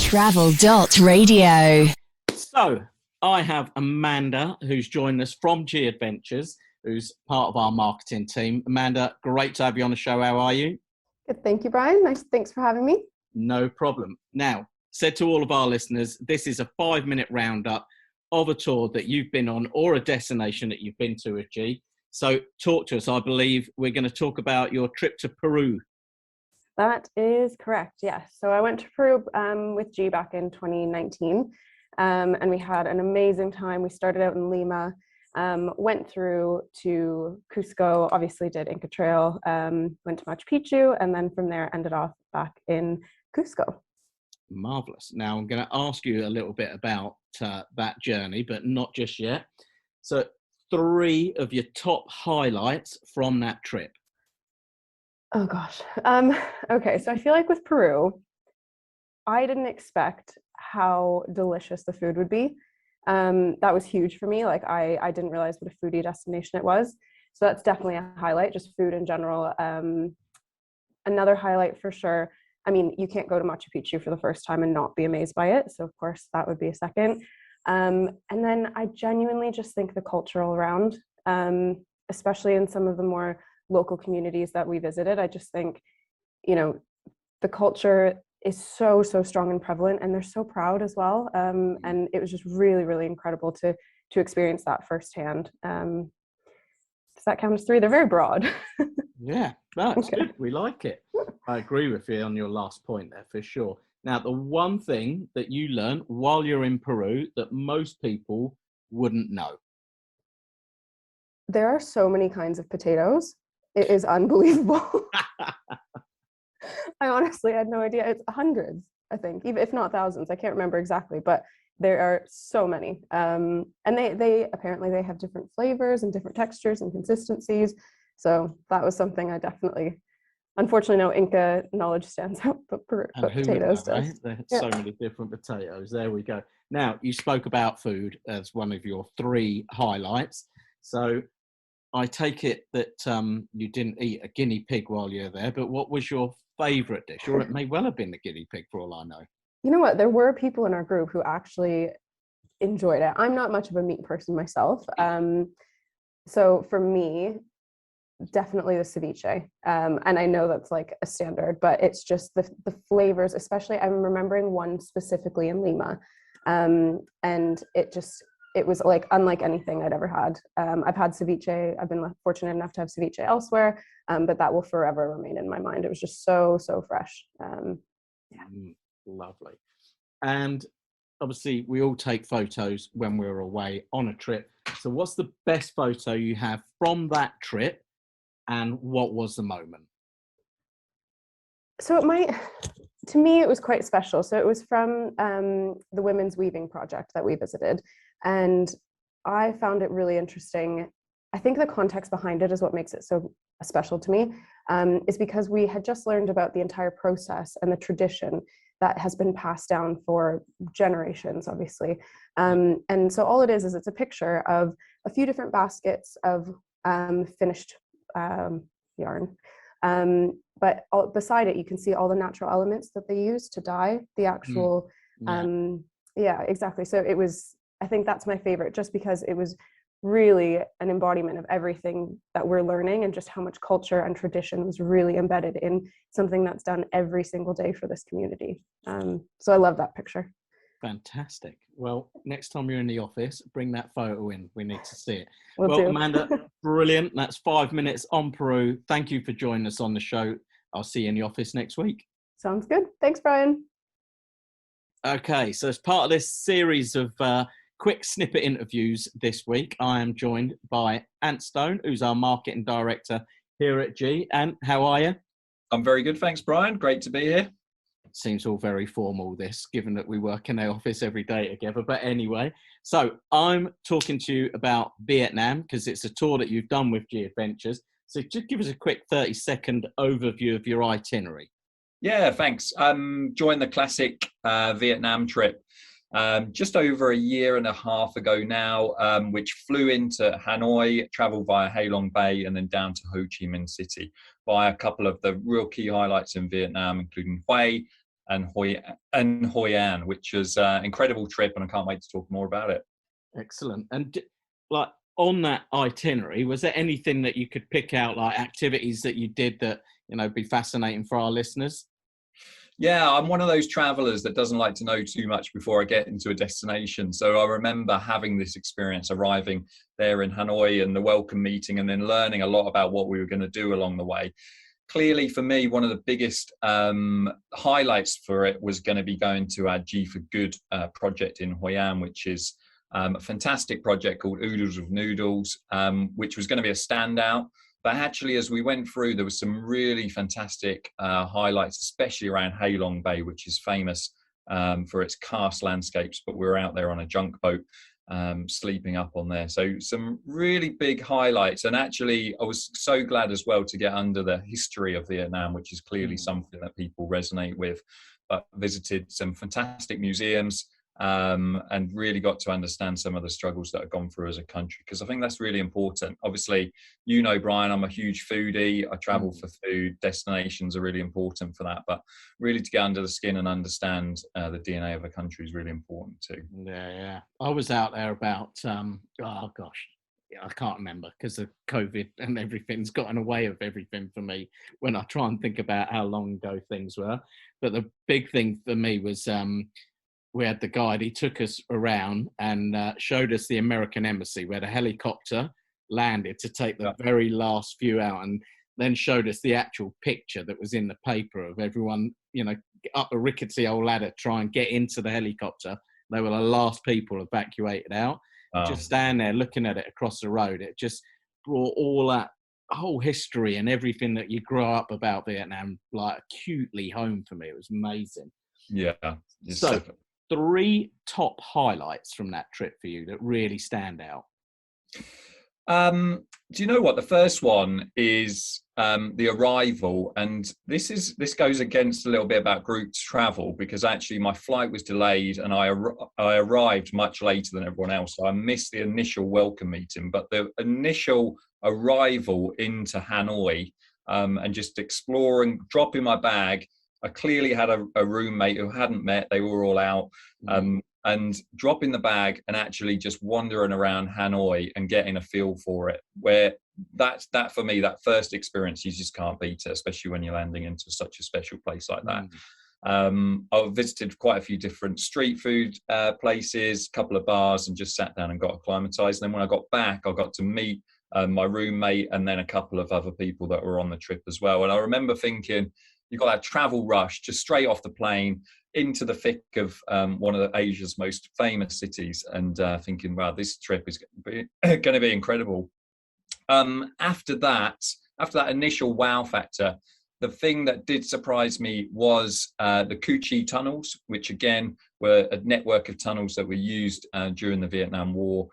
Travel.radio. So, I have Amanda, who's joined us from Gadventures, who's part of our marketing team. Amanda, great to have you on the show. How are you? Good, thank you, Brian. Nice, thanks for having me. No problem. Now, said to all of our listeners, this is a 5-minute roundup of a tour that you've been on or a destination that you've been to with G. So talk to us. I believe we're going to talk about your trip to Peru. That is correct, yes. So I went to Peru with G back in 2019, and we had an amazing time. We started out in Lima, went through to Cusco, obviously did Inca Trail, went to Machu Picchu, and then from there ended off back in Cusco. Marvellous. Now I'm going to ask you a little bit about that journey, but not just yet. So 3 of your top highlights from that trip. Oh gosh. Okay, so I feel like with Peru, I didn't expect how delicious the food would be. That was huge for me. Like I didn't realize what a foodie destination it was. So that's definitely a highlight, just food in general. Another highlight for sure. I mean, you can't go to Machu Picchu for the first time and not be amazed by it. So of course that would be a second. And then I genuinely just think the culture all around, especially in some of the more local communities that we visited, I just think, you know, the culture is so strong and prevalent, and they're so proud as well. And it was just really incredible to experience that firsthand. Does that count as 3? They're very broad. Yeah, that's Okay. good. We like it. I agree with you on your last point there for sure. Now, the one thing that you learned while you're in Peru that most people wouldn't know. There are so many kinds of potatoes. It is unbelievable. I honestly had no idea. It's hundreds, I think, even if not thousands. I can't remember exactly, but there are so many. And they apparently they have different flavors and different textures and consistencies. So that was something I definitely, unfortunately, no Inca knowledge stands out, but potatoes does. Right? There's so many different potatoes. There we go. Now, you spoke about food as one of your 3 highlights. So I take it that you didn't eat a guinea pig while you were there, but what was your favourite dish? Or it may well have been the guinea pig for all I know. You know what? There were people in our group who actually enjoyed it. I'm not much of a meat person myself. So for me, definitely the ceviche. And I know that's like a standard, but it's just the flavors, especially I'm remembering one specifically in Lima. And it was like unlike anything I'd ever had. I've had ceviche. I've been fortunate enough to have ceviche elsewhere, but that will forever remain in my mind. It was just so fresh. Lovely. And obviously, we all take photos when we're away on a trip. So what's the best photo you have from that trip, and what was the moment? So to me, it was quite special. So it was from the Women's Weaving Project that we visited. And I found it really interesting. I think the context behind it is what makes it so special to me, is because we had just learned about the entire process and the tradition that has been passed down for generations, obviously. And so all it is it's a picture of a few different baskets of finished yarn. But beside it, you can see all the natural elements that they use to dye the actual, yeah, exactly. So I think that's my favorite, just because it was really an embodiment of everything that we're learning, and just how much culture and tradition was really embedded in something that's done every single day for this community. So I love that picture. Fantastic. Well, next time you're in the office, bring that photo in. We need to see it. Will do. Amanda, brilliant. That's 5 minutes on Peru. Thank you for joining us on the show. I'll see you in the office next week. Sounds good. Thanks, Brian. Okay, so as part of this series of quick snippet interviews this week, I am joined by Ant Stone, who's our marketing director here at G. Ant, how are you? I'm very good, thanks, Brian. Great to be here. Seems all very formal, this, given that we work in the office every day together. But anyway, so I'm talking to you about Vietnam, because it's a tour that you've done with Gadventures. So just give us a quick 30-second overview of your itinerary. Yeah, thanks. Joined the classic Vietnam trip just over a year and a half ago now, which flew into Hanoi, traveled via Ha Long Bay, and then down to Ho Chi Minh City by a couple of the real key highlights in Vietnam, including Hue, and Hoi An, which was an incredible trip, and I can't wait to talk more about it. Excellent. And like on that itinerary, was there anything that you could pick out, like activities that you did that, you know, be fascinating for our listeners? Yeah, I'm one of those travelers that doesn't like to know too much before I get into a destination. So I remember having this experience, arriving there in Hanoi and the welcome meeting, and then learning a lot about what we were going to do along the way. Clearly, for me, one of the biggest highlights for it was going to be going to our G for Good project in Hoi An, which is a fantastic project called Oodles of Noodles, which was going to be a standout. But actually, as we went through, there was some really fantastic highlights, especially around Halong Bay, which is famous for its karst landscapes. But we were out there on a junk boat, sleeping up on there. So some really big highlights. And actually, I was so glad as well to get under the history of Vietnam, which is clearly something that people resonate with. But visited some fantastic museums, and really got to understand some of the struggles that have gone through as a country, because I think that's really important. Obviously, you know, Brian, I'm a huge foodie. I travel for food. Destinations are really important for that, but really to get under the skin and understand the DNA of a country is really important too. Yeah. I was out there about, oh gosh, I can't remember because of COVID and everything's gotten away of everything for me when I try and think about how long ago things were. But the big thing for me was, we had the guide, he took us around and showed us the American embassy where the helicopter landed to take the very last few out, and then showed us the actual picture that was in the paper of everyone, you know, up a rickety old ladder, try and get into the helicopter. They were the last people evacuated out. Just stand there looking at it across the road. It just brought all that whole history and everything that you grew up about Vietnam, like acutely home for me. It was amazing. Yeah. So 3 top highlights from that trip for you that really stand out? Do you know what? The first one is the arrival, and this goes against a little bit about group travel, because actually my flight was delayed and I arrived much later than everyone else, so I missed the initial welcome meeting. But the initial arrival into Hanoi, and just exploring, dropping my bag. I clearly had a roommate who hadn't met. They were all out. And dropping the bag and actually just wandering around Hanoi and getting a feel for it, where that for me, that first experience, you just can't beat it, especially when you're landing into such a special place like that. I visited quite a few different street food places, a couple of bars, and just sat down and got acclimatized. And then when I got back, I got to meet my roommate and then a couple of other people that were on the trip as well. And I remember thinking, you got that travel rush just straight off the plane into the thick of one of Asia's most famous cities, and thinking, wow, this trip is going to be incredible. After that initial wow factor, the thing that did surprise me was the Cu Chi tunnels, which again were a network of tunnels that were used during the Vietnam War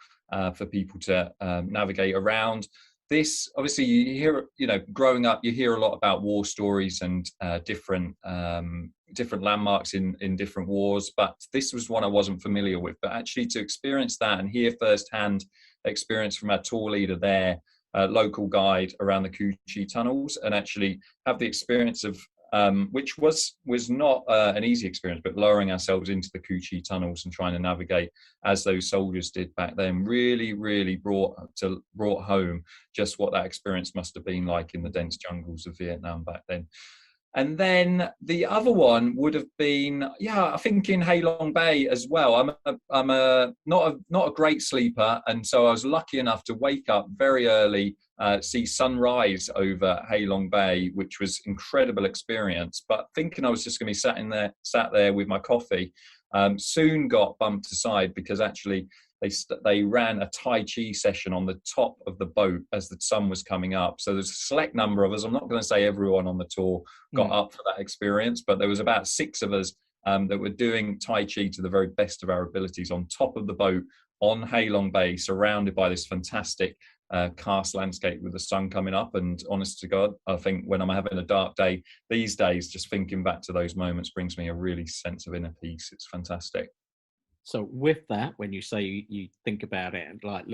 for people to navigate around. This, obviously, you hear, you know, growing up, you hear a lot about war stories and different landmarks in different wars, but this was one I wasn't familiar with. But actually to experience that and hear firsthand experience from our tour leader there, local guide around the Cu Chi tunnels, and actually have the experience of which was not an easy experience, but lowering ourselves into the Cu Chi tunnels and trying to navigate as those soldiers did back then, really brought home just what that experience must have been like in the dense jungles of Vietnam back then. And then the other one would have been, I think in Halong Bay as well. I'm not a great sleeper, and so I was lucky enough to wake up very early, see sunrise over Halong Bay, which was incredible experience. But thinking I was just going to be sat there with my coffee, soon got bumped aside because actually they ran a Tai Chi session on the top of the boat as the sun was coming up. So there's a select number of us. I'm not going to say everyone on the tour got up for that experience, but there was about 6 of us that were doing Tai Chi to the very best of our abilities on top of the boat on Halong Bay, surrounded by this fantastic karst landscape with the sun coming up. And honest to God, I think when I'm having a dark day these days, just thinking back to those moments brings me a really sense of inner peace. It's fantastic. So with that, when you say you think about it, and like,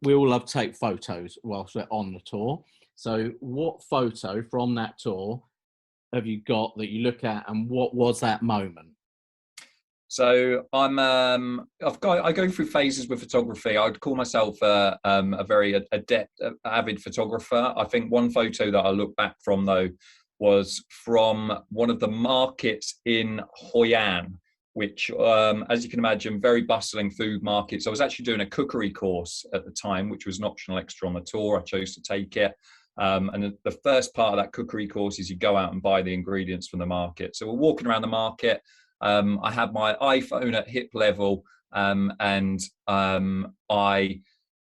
we all love to take photos whilst we're on the tour. So what photo from that tour have you got that you look at, and what was that moment? So I go through phases with photography. I'd call myself a very adept, avid photographer. I think one photo that I look back from, though, was from one of the markets in Hoi An, which, as you can imagine, very bustling food markets. I was actually doing a cookery course at the time, which was an optional extra on the tour. I chose to take it. And the first part of that cookery course is you go out and buy the ingredients from the market. So we're walking around the market. I had my iPhone at hip level, and I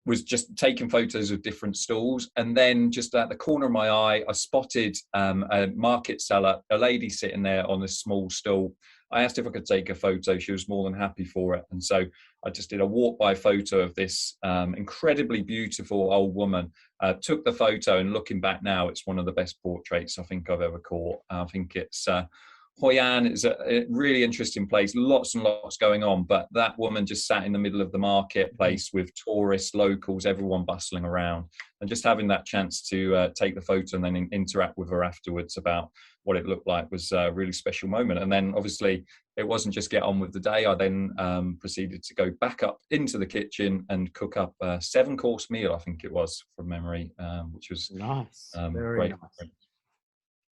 was just taking photos of different stalls. And then just at the corner of my eye, I spotted a market seller, a lady sitting there on a small stall. I asked if I could take a photo. She was more than happy for it. And so I just did a walk-by photo of this incredibly beautiful old woman, took the photo, and looking back now, it's one of the best portraits I think I've ever caught. I think it's... Hoi An is a really interesting place, lots and lots going on, but that woman just sat in the middle of the marketplace with tourists, locals, everyone bustling around, and just having that chance to take the photo and then interact with her afterwards about what it looked like was a really special moment. And then obviously it wasn't just get on with the day. I then proceeded to go back up into the kitchen and cook up a 7-course meal, I think it was, from memory, which was Nice, very great. nice.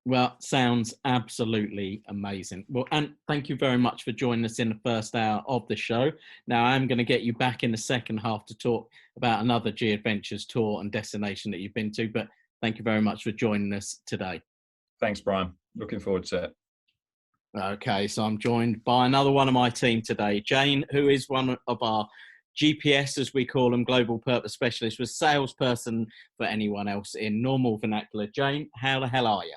Well, sounds absolutely amazing. Well, and thank you very much for joining us in the first hour of the show. Now, I'm going to get you back in the second half to talk about another Gadventures tour and destination that you've been to. But thank you very much for joining us today. Thanks, Brian. Looking forward to it. Okay, so I'm joined by another one of my team today, Jane, who is one of our GPS, as we call them, global purpose specialists, was salesperson for anyone else in normal vernacular. Jane, how the hell are you?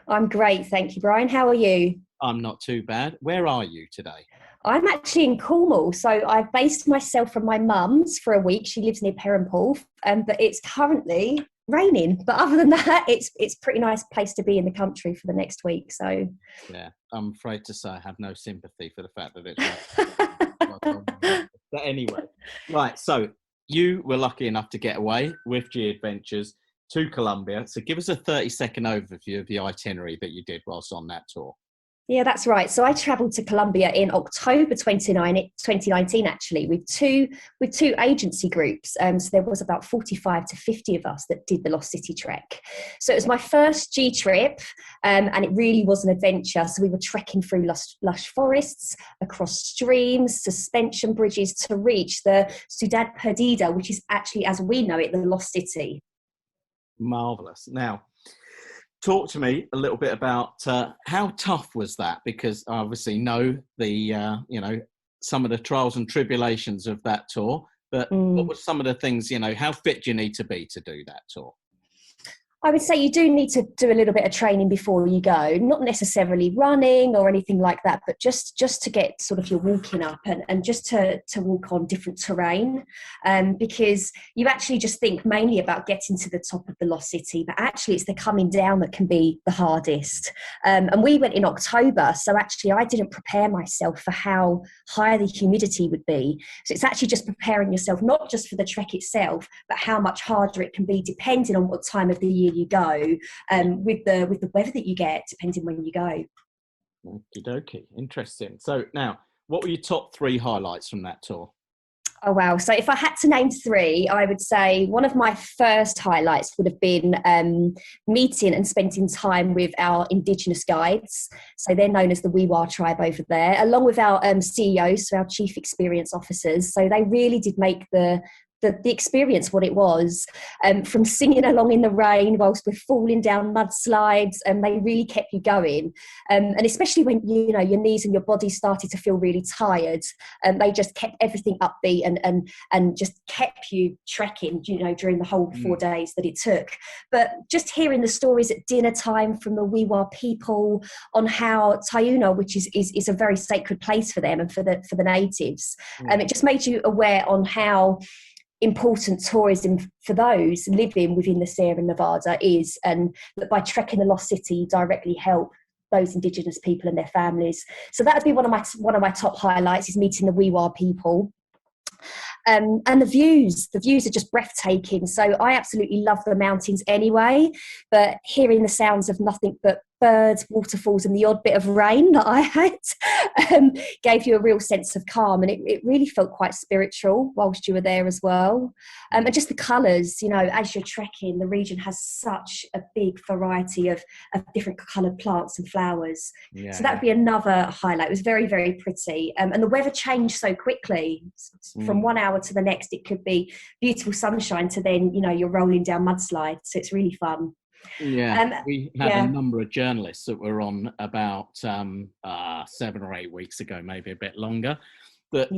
I'm great, thank you, Brian. How are you? I'm not too bad. Where are you today? I'm actually in Cornwall, so I've based myself from my mum's for a week. She lives near Perranporth, but it's currently raining. But other than that, it's pretty nice place to be in the country for the next week. So yeah, I'm afraid to say I have no sympathy for the fact that it's but anyway, right. So you were lucky enough to get away with Gadventures to Colombia. So give us a 30-second overview of the itinerary that you did whilst on that tour. Yeah, that's right. So I travelled to Colombia in October 2019, actually, with two agency groups. So there was about 45 to 50 of us that did the Lost City trek. So it was my first G trip, and it really was an adventure. So we were trekking through lush forests, across streams, suspension bridges to reach the Ciudad Perdida, which is actually, as we know it, the Lost City. Marvellous. Now, talk to me a little bit about how tough was that? Because I obviously know the, some of the trials and tribulations of that tour, but what were some of the things, how fit do you need to be to do that tour? I would say you do need to do a little bit of training before you go, not necessarily running or anything like that, but just to get sort of your walking up and just to walk on different terrain, because you actually just think mainly about getting to the top of the Lost City, but actually it's the coming down that can be the hardest. And we went in October, so actually I didn't prepare myself for how high the humidity would be. So it's actually just preparing yourself, not just for the trek itself, but how much harder it can be depending on what time of the year you go, with the weather that you get depending when you go. Okie dokie, interesting. So now, what were your top 3 highlights from that tour? Oh wow, so if I had to name 3, I would say one of my first highlights would have been meeting and spending time with our Indigenous guides. So they're known as the Wiwa tribe over there, along with our CEOs, so our Chief Experience Officers. So they really did make the experience what it was, from singing along in the rain whilst we're falling down mudslides, and they really kept you going, and especially when your knees and your body started to feel really tired, and they just kept everything upbeat and just kept you trekking during the whole 4 days that it took. But just hearing the stories at dinner time from the Wiwa people on how Tayuna, which is a very sacred place for them and for the natives, it just made you aware on how important tourism for those living within the Sierra Nevada is, and that by trekking the Lost City you directly help those Indigenous people and their families. So that would be one of my top highlights, is meeting the Wiwa people. And the views are just breathtaking. So I absolutely love the mountains anyway, but hearing the sounds of nothing but birds, waterfalls, and the odd bit of rain that I had gave you a real sense of calm. And it really felt quite spiritual whilst you were there as well. And just the colours, you know, as you're trekking, the region has such a big variety of different coloured plants and flowers. So that would be another highlight. It was very, very pretty. And the weather changed so quickly. From 1 hour to the next, it could be beautiful sunshine to then, you know, you're rolling down mudslides. So it's really fun. We had a number of journalists that were on about 7 or 8 weeks ago, maybe a bit longer, that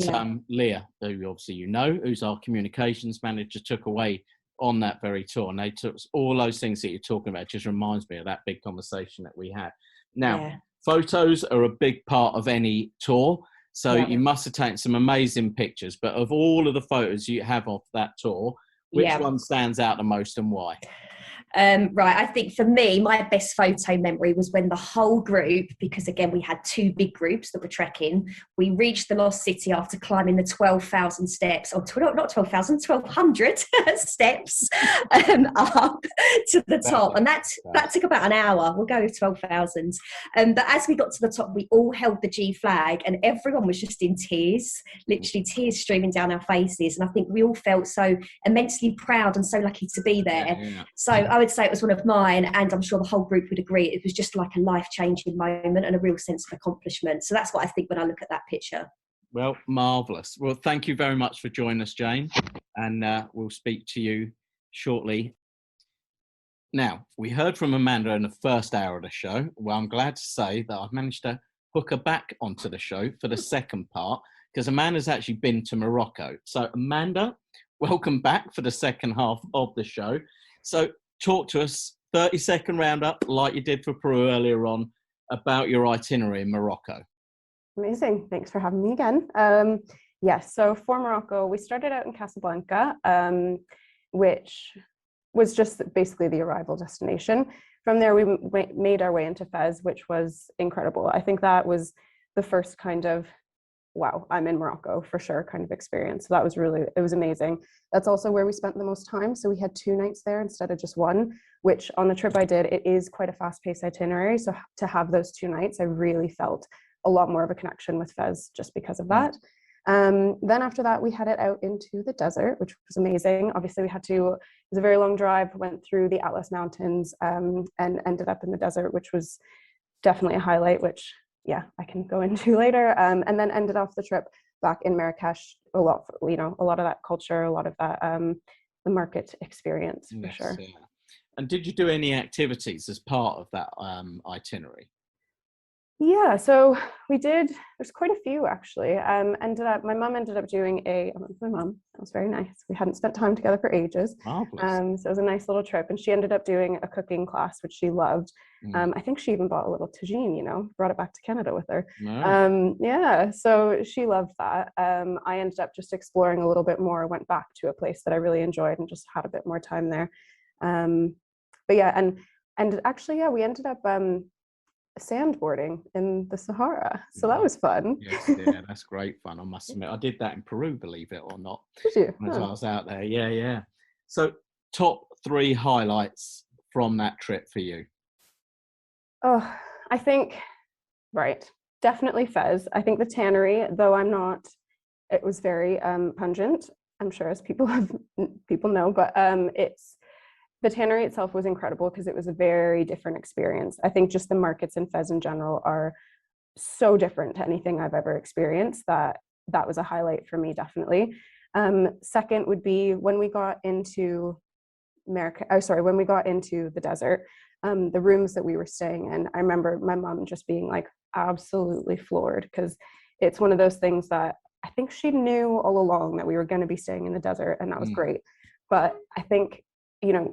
Leah, who obviously you know, who's our communications manager, took away on that very tour. And they took all those things that you're talking about. It just reminds me of that big conversation that we had. Now, photos are a big part of any tour. So you must have taken some amazing pictures. But of all of the photos you have of that tour, which one stands out the most and why? Right, I think for me, my best photo memory was when the whole group, because again, we had 2 big groups that were trekking, we reached the Lost City after climbing the 12,000 steps, or not 12,000, 1,200 steps up to the top. And that took about an hour. We'll go with 12,000. But as we got to the top, we all held the G flag and everyone was just in tears, literally tears streaming down our faces. And I think we all felt so immensely proud and so lucky to be there. So I would say it was one of mine, and I'm sure the whole group would agree. It was just like a life-changing moment and a real sense of accomplishment. So that's what I think when I look at that picture. Well, marvellous. Well, thank you very much for joining us, Jane, and we'll speak to you shortly. Now, we heard from Amanda in the first hour of the show. Well, I'm glad to say that I've managed to hook her back onto the show for the second part, because Amanda's actually been to Morocco. So, Amanda, welcome back for the second half of the show. So talk to us, 30-second roundup, like you did for Peru earlier on, about your itinerary in Morocco. Amazing. Thanks for having me again. Yes, so for Morocco, we started out in Casablanca, which was just basically the arrival destination. From there, we made our way into Fez, which was incredible. I think that was the first kind of, wow, I'm in Morocco for sure kind of experience. So that was it was amazing. That's also where we spent the most time. So we had 2 nights there instead of just 1, which on the trip I did, it is quite a fast-paced itinerary. So to have those 2 nights, I really felt a lot more of a connection with Fez just because of that. Then after that, we headed out into the desert, which was amazing. Obviously, it was a very long drive, went through the Atlas Mountains and ended up in the desert, which was definitely a highlight, which I can go into later, and then ended off the trip back in Marrakesh. A lot of that culture, a lot of that the market experience for sure. Yeah. And did you do any activities as part of that itinerary? Yeah, so we did. There's quite a few actually. My mum ended up doing I went with my mum. That was very nice. We hadn't spent time together for ages. Marvelous. So it was a nice little trip, and she ended up doing a cooking class, which she loved. I think she even bought a little tagine, brought it back to Canada with her. No. So she loved that. I ended up just exploring a little bit more, went back to a place that I really enjoyed and just had a bit more time there. But yeah, and actually, we ended up sandboarding in the Sahara. So that was fun. Yes, that's great fun, I must admit. I did that in Peru, believe it or not. Did you? As I was out there. Yeah. So top 3 highlights from that trip for you? Oh, I think, definitely Fez. I think the tannery, though it was very pungent, I'm sure as people know, but the tannery itself was incredible because it was a very different experience. I think just the markets in Fez in general are so different to anything I've ever experienced that was a highlight for me, definitely. Second would be when we got into the desert, the rooms that we were staying in. I remember my mom just being like absolutely floored, because it's one of those things that I think she knew all along that we were going to be staying in the desert, and that was great. But I think,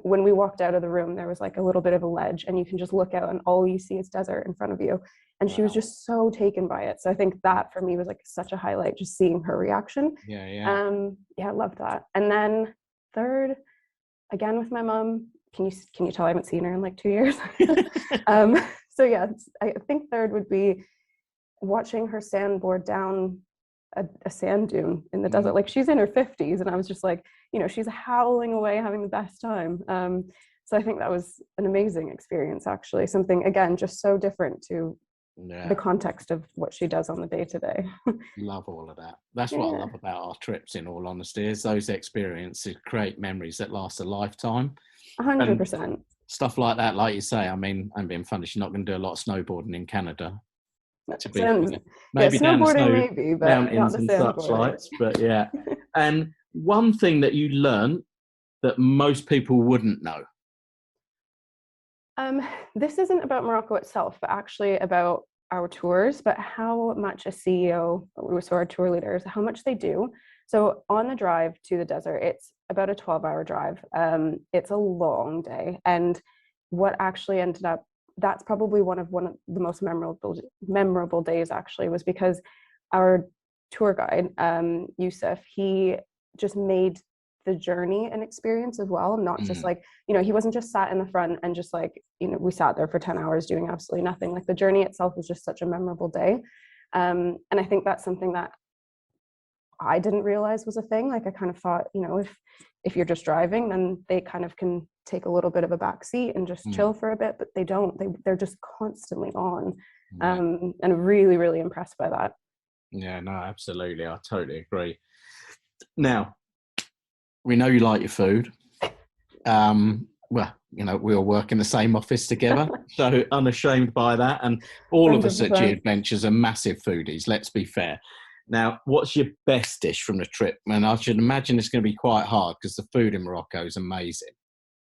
when we walked out of the room, there was like a little bit of a ledge, and you can just look out and all you see is desert in front of you. And she was just so taken by it. So I think that for me was like such a highlight, just seeing her reaction. I loved that. And then third, again with my mom, can you tell I haven't seen her in like 2 years? So yeah, I think third would be watching her sandboard down a sand dune in the desert. Like, she's in her 50s, and I was just like, she's howling away, having the best time. So I think that was an amazing experience, actually. Something, again, just so different to the context of what she does on the day to day. Love all of that. That's what I love about our trips, in all honesty, is those experiences create memories that last a lifetime. 100%. Stuff like that, like you say, I mean, I'm being funny, she's not going to do a lot of snowboarding in Canada. To be maybe down the snow maybe, but mountains and such lights, but yeah. And one thing that you learned that most people wouldn't know. This isn't about Morocco itself, but actually about our tours, but how much a CEO, so our tour leaders, how much they do. So on the drive to the desert, it's about a 12-hour drive. It's a long day. And what actually ended up, that's probably one of the most memorable days, actually, was because our tour guide, Yusuf, he just made the journey an experience as well, not just like, you know, he wasn't just sat in the front and just like, you know, we sat there for 10 hours doing absolutely nothing. Like, the journey itself was just such a memorable day. And I think that's something that I didn't realize was a thing. Like, I kind of thought, you know, if you're just driving, then they kind of can take a little bit of a back seat and just chill for a bit, but they don't. They're just constantly on. And really, really impressed by that. Yeah, no, absolutely. I totally agree. Now, we know you like your food. Well, you know, we all work in the same office together, so unashamed by that. And all of us at 100%. Gadventures are massive foodies, let's be fair. Now, what's your best dish from the trip? And I should imagine it's going to be quite hard because the food in Morocco is amazing.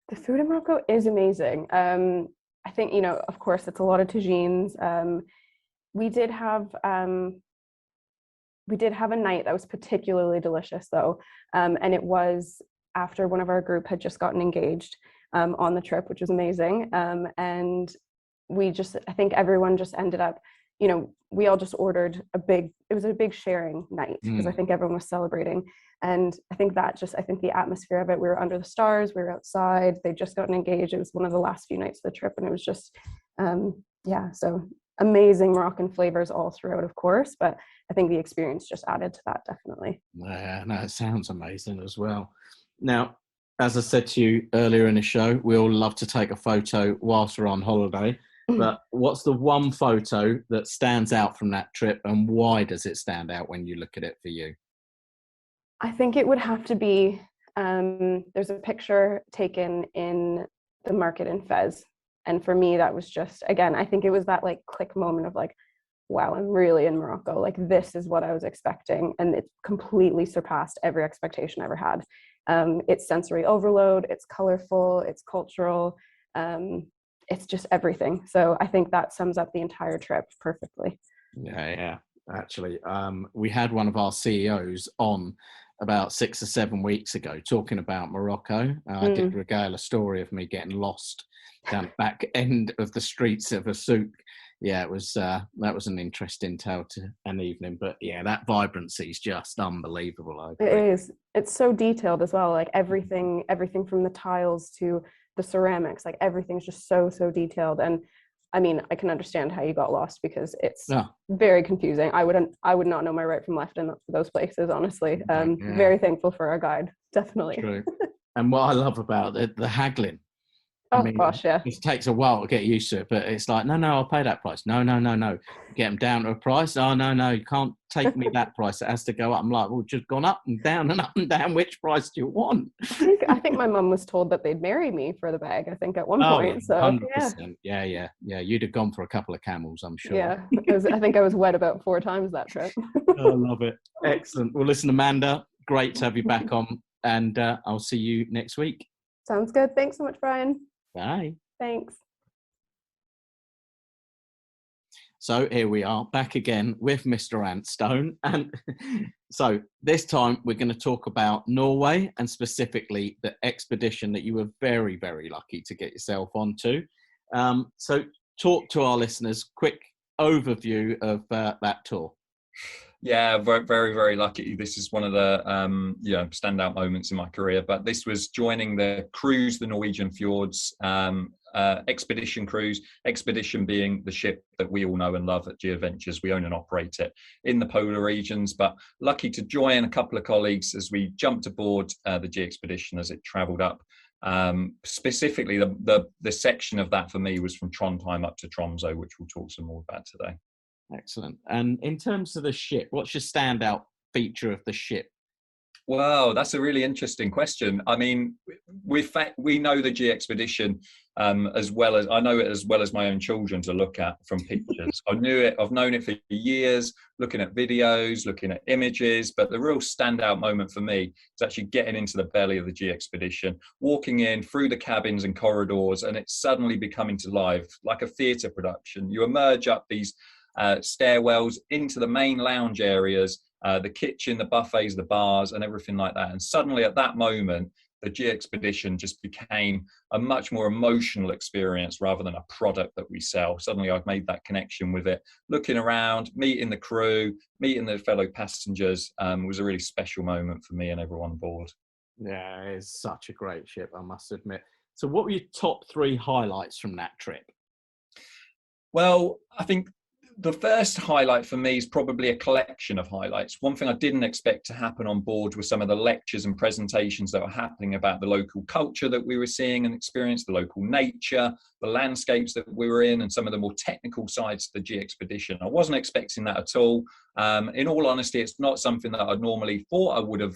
The food in Morocco is amazing. I think, you know, of course, it's a lot of tagines. We did have a night that was particularly delicious, though, and it was after one of our group had just gotten engaged on the trip, which was amazing. And I think everyone just ended up, you know, we all just ordered it was a big sharing night because I think everyone was celebrating. And I think the atmosphere of it, we were under the stars, we were outside, they'd just gotten engaged. It was one of the last few nights of the trip, and it was just, so amazing Moroccan flavors all throughout, of course, but I think the experience just added to that, definitely. Yeah, no, it sounds amazing as well. Now, as I said to you earlier in the show, we all love to take a photo whilst we're on holiday. But what's the one photo that stands out from that trip, and why does it stand out when you look at it for you? I think it would have to be, there's a picture taken in the market in Fez. And for me, that was just, again, I think it was that like click moment of like, wow, I'm really in Morocco. Like, this is what I was expecting. And it completely surpassed every expectation I ever had. It's sensory overload, it's colorful, it's cultural. It's just everything. So I think that sums up the entire trip perfectly. Yeah. Actually, we had one of our CEOs on about 6 or 7 weeks ago talking about Morocco. I did regale a story of me getting lost down the back end of the streets of a souk. Yeah, it was that was an interesting tale to an evening. But yeah, that vibrancy is just unbelievable. It is. It's so detailed as well. Like everything from the tiles to the ceramics, like everything's just so detailed. And I mean, I can understand how you got lost because it's very confusing. I would not know my right from left in those places, honestly. Very thankful for our guide, definitely. True. And what I love about it, the haggling. I mean, gosh, yeah. It takes a while to get used to it, but it's like, no, I'll pay that price. No. Get them down to a price. Oh, no, you can't take me that price. It has to go up. I'm like, well, just gone up and down and up and down. Which price do you want? I think my mum was told that they'd marry me for the bag, I think, at one point. So 100%. Yeah. You'd have gone for a couple of camels, I'm sure. Yeah, I think I was wet about 4 times that trip. I love it. Excellent. Well, listen, Amanda, great to have you back on, and I'll see you next week. Sounds good. Thanks so much, Brian. Bye. Thanks. So here we are back again with Mr. Antstone. And so this time we're going to talk about Norway, and specifically the expedition that you were very, very lucky to get yourself onto. So talk to our listeners, quick overview of that tour. Yeah, very, very, very lucky. This is one of the standout moments in my career. But this was joining the cruise, the Norwegian fjords, expedition cruise. Expedition being the ship that we all know and love at Gadventures. We own and operate it in the polar regions. But lucky to join a couple of colleagues as we jumped aboard the G expedition as it travelled up Specifically, the section of that for me was from Trondheim up to Tromsø, which we'll talk some more about today. Excellent. And in terms of the ship, what's your standout feature of the ship? Well, that's a really interesting question. I mean, we know the G Expedition as well as I know it as well as my own children to look at from pictures. I've known it for years, looking at videos, looking at images. But the real standout moment for me is actually getting into the belly of the G Expedition, walking in through the cabins and corridors, and it's suddenly becoming to life like a theatre production. You emerge up these stairwells into the main lounge areas. The kitchen, the buffets, the bars, and everything like that. And suddenly at that moment, the G Expedition just became a much more emotional experience rather than a product that we sell. Suddenly I've made that connection with it. Looking around, meeting the crew, meeting the fellow passengers was a really special moment for me and everyone aboard. Yeah, it's such a great ship, I must admit. So what were your top 3 highlights from that trip? Well, I think the first highlight for me is probably a collection of highlights. One thing I didn't expect to happen on board was some of the lectures and presentations that were happening about the local culture that we were seeing and experiencing, the local nature, the landscapes that we were in, and some of the more technical sides of the G Expedition. I wasn't expecting that at all. In all honesty, it's not something that I normally thought I would have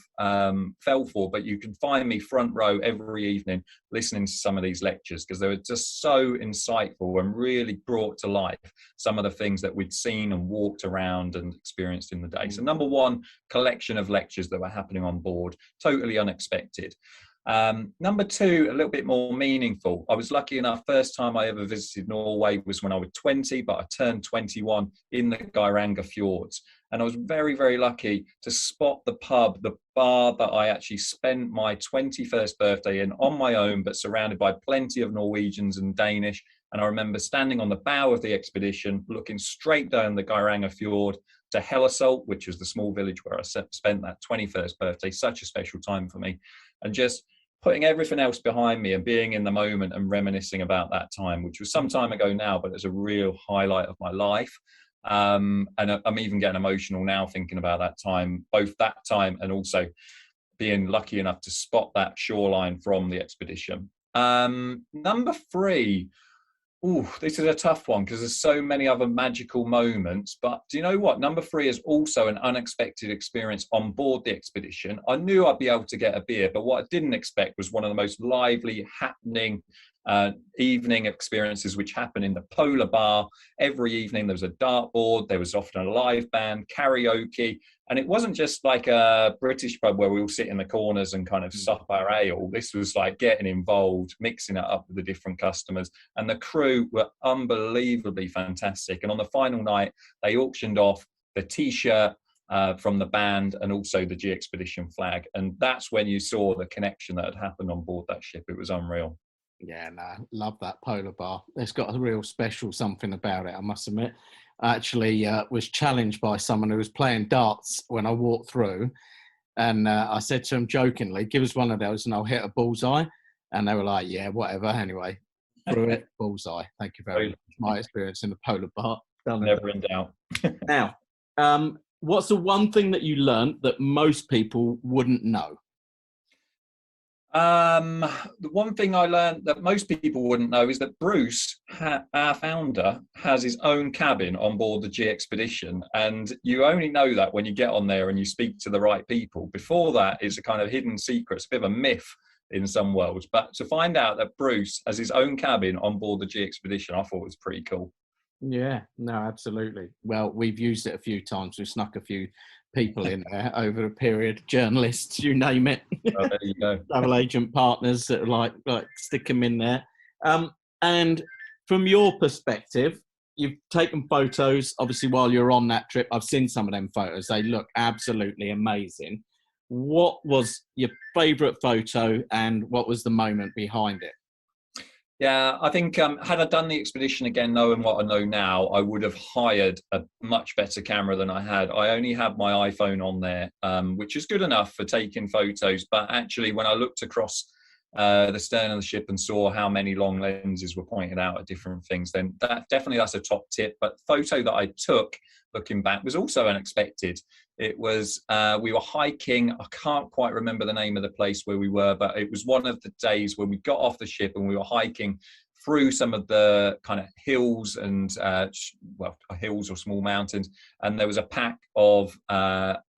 fell for, but you can find me front row every evening listening to some of these lectures because they were just so insightful and really brought to life some of the things that we'd seen and walked around and experienced in the day. So number one, collection of lectures that were happening on board, totally unexpected. Number 2, a little bit more meaningful. I was lucky enough, first time I ever visited Norway was when I was 20, but I turned 21 in the Geiranger fjords. And I was very, very lucky to spot the pub, the bar that I actually spent my 21st birthday in on my own, but surrounded by plenty of Norwegians and Danish. And I remember standing on the bow of the expedition, looking straight down the Geiranger fjord to Hellesolt, which was the small village where I spent that 21st birthday, such a special time for me. And just putting everything else behind me and being in the moment and reminiscing about that time, which was some time ago now, but it's a real highlight of my life. And I'm even getting emotional now thinking about that time, both that time and also being lucky enough to spot that shoreline from the expedition. Number 3, this is a tough one because there's so many other magical moments. But do you know what? Number 3 is also an unexpected experience on board the expedition. I knew I'd be able to get a beer, but what I didn't expect was one of the most lively, happening evening experiences which happen in the Polar Bar. Every evening there was a dartboard, there was often a live band, karaoke, and it wasn't just like a British pub where we all sit in the corners and kind of sup our ale. This was like getting involved, mixing it up with the different customers, and the crew were unbelievably fantastic. And on the final night they auctioned off the t-shirt from the band and also the G Expedition flag, and that's when you saw the connection that had happened on board that ship. It was unreal. Yeah, no, love that Polar Bar. It's got a real special something about it, I must admit. I actually was challenged by someone who was playing darts when I walked through, and I said to him jokingly, give us one of those and I'll hit a bullseye. And they were like, yeah, whatever. Anyway, threw it, bullseye. Thank you very much. My experience in the Polar Bar. Never in doubt. Now, what's the one thing that you learned that most people wouldn't know? The one thing I learned that most people wouldn't know is that Bruce, our founder, has his own cabin on board the G Expedition, and you only know that when you get on there and you speak to the right people. Before that, it's a kind of hidden secret. It's a bit of a myth in some worlds, but to find out that Bruce has his own cabin on board the G Expedition, I thought was pretty cool. Yeah, no, absolutely. Well, we've used it a few times. We've snuck a few people in there over a period, journalists, you name it. Oh, there you go. Travel agent partners that are like stick them in there. And from your perspective, you've taken photos, obviously, while you're on that trip. I've seen some of them photos. They look absolutely amazing. What was your favourite photo and what was the moment behind it? Yeah, I think had I done the expedition again, knowing what I know now, I would have hired a much better camera than I had. I only had my iPhone on there, which is good enough for taking photos. But actually, when I looked across the stern of the ship and saw how many long lenses were pointed out at different things, then that's a top tip. But photo that I took looking back, was also unexpected. It was, we were hiking. I can't quite remember the name of the place where we were, but it was one of the days when we got off the ship and we were hiking through some of the kind of hills and, hills or small mountains. And there was a pack of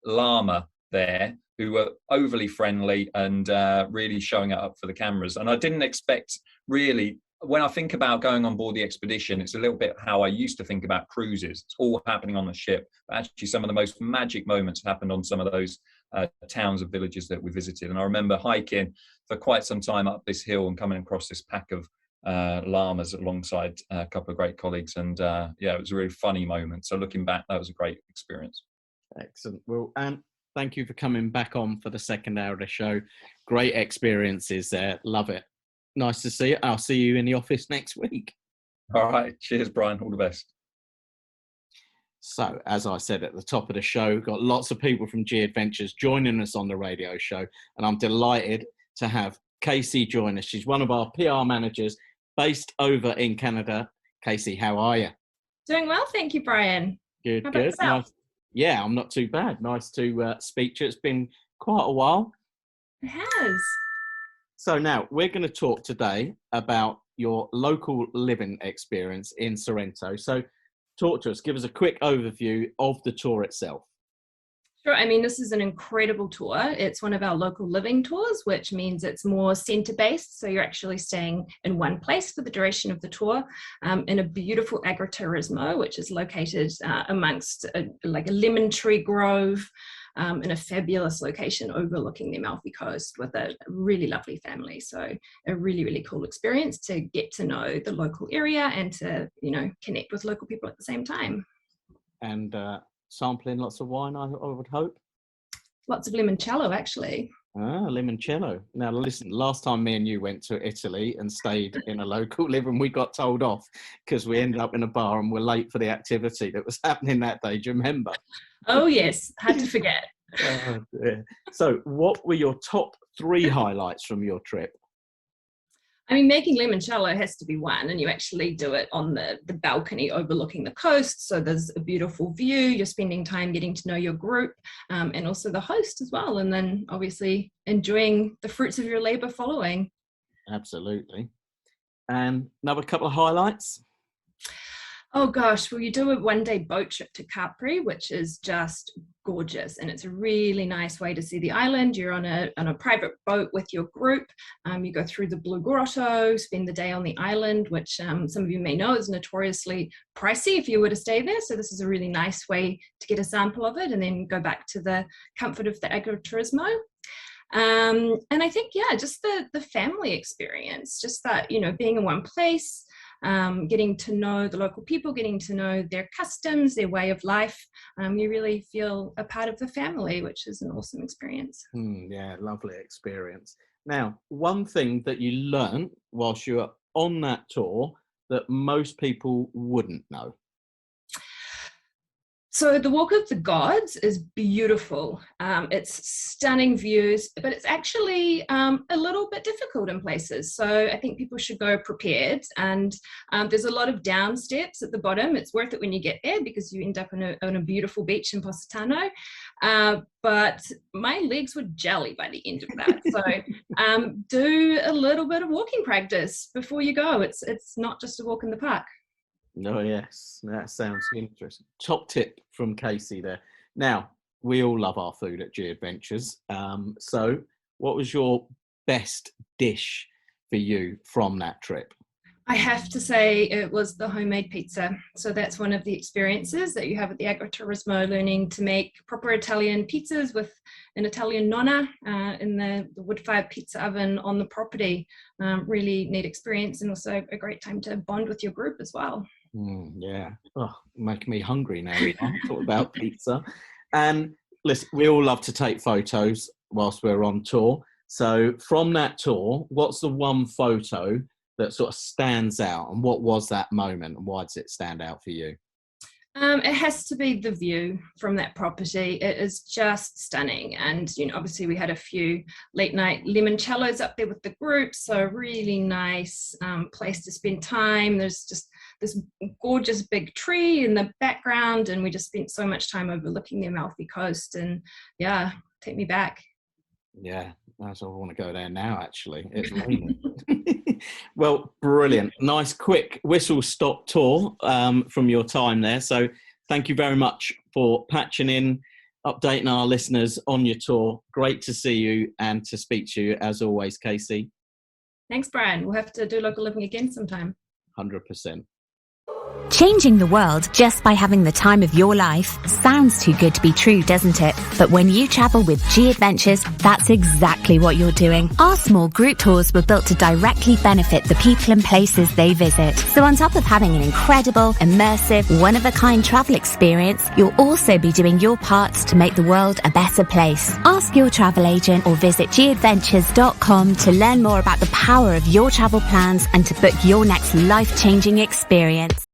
llama there who were overly friendly and really showing it up for the cameras. And I didn't expect, really, when I think about going on board the expedition, it's a little bit how I used to think about cruises. It's all happening on the ship. But actually, some of the most magic moments happened on some of those towns and villages that we visited. And I remember hiking for quite some time up this hill and coming across this pack of llamas alongside a couple of great colleagues. And it was a really funny moment. So looking back, that was a great experience. Excellent. Well, and thank you for coming back on for the second hour of the show. Great experiences there. Love it. Nice to see you. I'll see you in the office next week. All right. Cheers, Brian. All the best. So, as I said at the top of the show, we've got lots of people from Gadventures joining us on the radio show, and I'm delighted to have Casey join us. She's one of our PR managers based over in Canada. Casey, how are you? Doing well, thank you, Brian. Good, How good. about yourself? Nice. Yeah, I'm not too bad. Nice to speak to you. It's been quite a while. It has. So now we're going to talk today about your local living experience in Sorrento. So talk to us, give us a quick overview of the tour itself. Sure. I mean, this is an incredible tour. It's one of our local living tours, which means it's more centre-based. So you're actually staying in one place for the duration of the tour, in a beautiful agriturismo, which is located amongst a lemon tree grove, in a fabulous location overlooking the Amalfi Coast with a really lovely family. So a really, really cool experience to get to know the local area and to, connect with local people at the same time. And sampling lots of wine, I would hope. Lots of limoncello, actually. Ah, limoncello. Now, listen, last time me and you went to Italy and stayed in a local living, we got told off because we ended up in a bar and were late for the activity that was happening that day. Do you remember? Oh, yes. Hard to forget. Oh, dear. So what were your top 3 highlights from your trip? I mean, making limoncello has to be one, and you actually do it on the balcony overlooking the coast. So there's a beautiful view. You're spending time getting to know your group, and also the host as well. And then obviously enjoying the fruits of your labor following. Absolutely. And another couple of highlights? Oh gosh, well, you do a one-day boat trip to Capri, which is just gorgeous, and it's a really nice way to see the island. You're on a private boat with your group. You go through the Blue Grotto, spend the day on the island, which some of you may know is notoriously pricey if you were to stay there. So this is a really nice way to get a sample of it, and then go back to the comfort of the agriturismo. And I think, just the family experience, just that, being in one place, getting to know the local people, getting to know their customs, their way of life. You really feel a part of the family, which is an awesome experience. Yeah, lovely experience. Now, one thing that you learned whilst you were on that tour that most people wouldn't know. So the Walk of the Gods is beautiful. It's stunning views, but it's actually a little bit difficult in places. So I think people should go prepared. And there's a lot of down steps at the bottom. It's worth it when you get there because you end up on a beautiful beach in Positano. But my legs were jelly by the end of that. So do a little bit of walking practice before you go. It's not just a walk in the park. Oh, yes, that sounds interesting. Top tip from Casey there. Now, we all love our food at Gadventures. So what was your best dish for you from that trip? I have to say it was the homemade pizza. So that's one of the experiences that you have at the Agriturismo, learning to make proper Italian pizzas with an Italian nonna in the wood-fired pizza oven on the property. Really neat experience, and also a great time to bond with your group as well. Yeah. Oh, making me hungry now. Talk about pizza. And listen, we all love to take photos whilst we're on tour. So from that tour, what's the one photo that sort of stands out, and what was that moment, and why does it stand out for you? It has to be the view from that property. It is just stunning. And, obviously we had a few late night limoncellos up there with the group. So really nice place to spend time. There's just this gorgeous big tree in the background, and we just spent so much time overlooking the Amalfi Coast. And yeah, take me back. Yeah, that's all. I want to go there now, actually. It's amazing. Well, brilliant. Nice, quick whistle-stop tour from your time there. So thank you very much for patching in, updating our listeners on your tour. Great to see you and to speak to you, as always, Casey. Thanks, Brian. We'll have to do local living again sometime. 100%. Changing the world just by having the time of your life sounds too good to be true, doesn't it? But when you travel with Gadventures, that's exactly what you're doing. Our small group tours were built to directly benefit the people and places they visit. So on top of having an incredible, immersive, one-of-a-kind travel experience, you'll also be doing your parts to make the world a better place. Ask your travel agent or visit gadventures.com to learn more about the power of your travel plans and to book your next life-changing experience.